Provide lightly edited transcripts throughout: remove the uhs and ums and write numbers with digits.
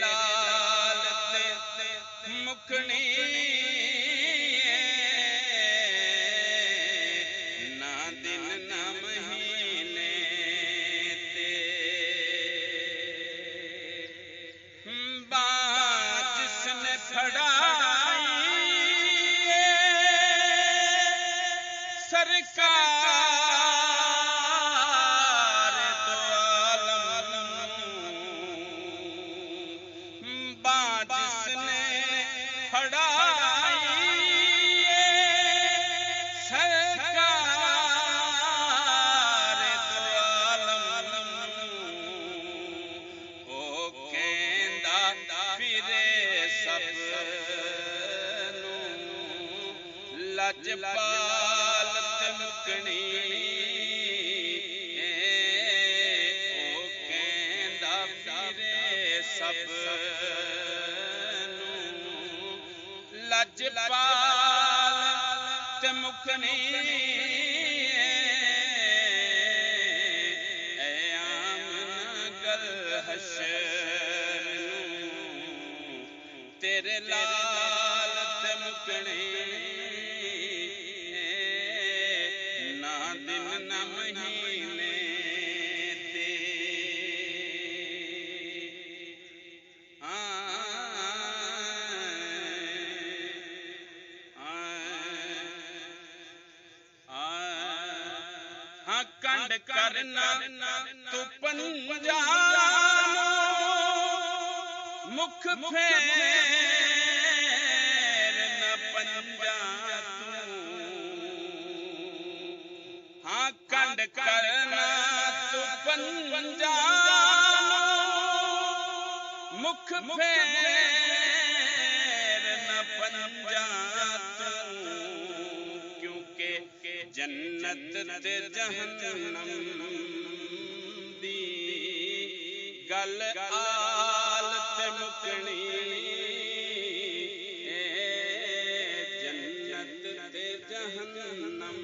लाल ते मुकनी ना दिन ना महीने ते बात जिसने फड़ाई सरकार दो आलम बात जिसने फड़ाई सरकार दो आलम ओ कहंदा फिरे सब लजपाल ते मुकनी ओ कहंदा फिरे सब लजपाल ते मुकनी ऐ आमना गल हशर तेरे लाल ते मुकनी दिन न महीने ते हाँ कंड करना तू पंजानो मुख फेर न पंजा कंड करना तू पंजानो मुख फेर न पंजा क्योंकि जन्नत ते जहन्नम दी गल आल ते मुकनी जन्नत ते जहन्नम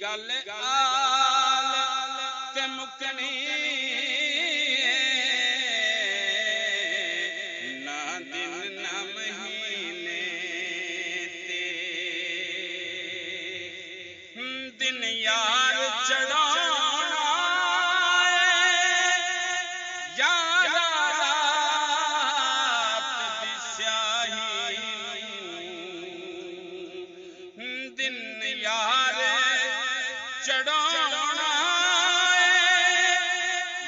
गल आल ते मुकनी ना दिन ना महीने ते दिन यार चढ़ाना यार रात दी स्याही दिन यार चढ़ाना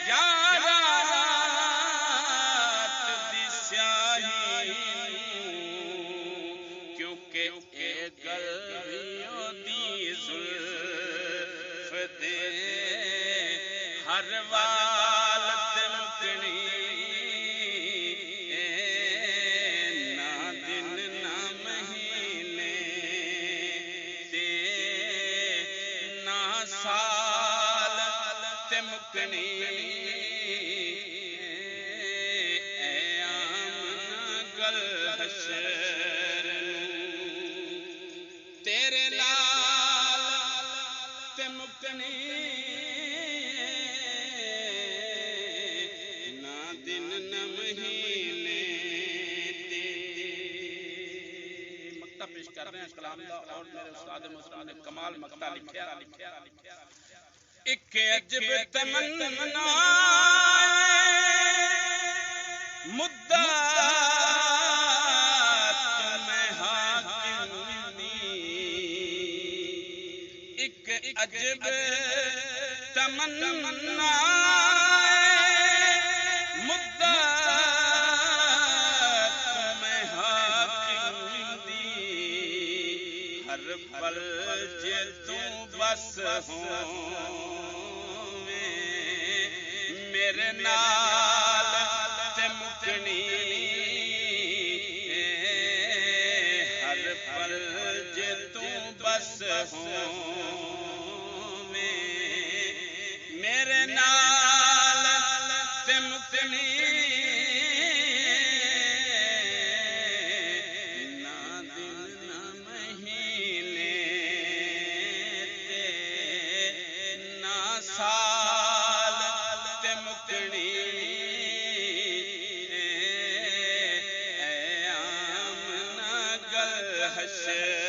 यार रात दी स्याही क्योंकि ए गल दी जुल्फ दे हर वाल ते मुकनी ना दिन ना महीने ते ना साल ते मुकनी ऐ आमना गल हशर तेरे लाल ते मुकनी ना दिन न महीने ते मक्ता पेश कर रहे हैं कलाम दा और मेरे उस्ताद मुस्ताद ने कमाल मक्ता लिखा एक अजब तमन्ना मुद्दत में हाकिमी एक अजब तमन्ना मुद्दत में हाकिमी हर पल जे तू बस हो मेरे नाल ते मुकनी हर पल जे तू बस हो मेरे नाल ते मुकनी ना दिन ना महीने ते ना साल ते मुकनी से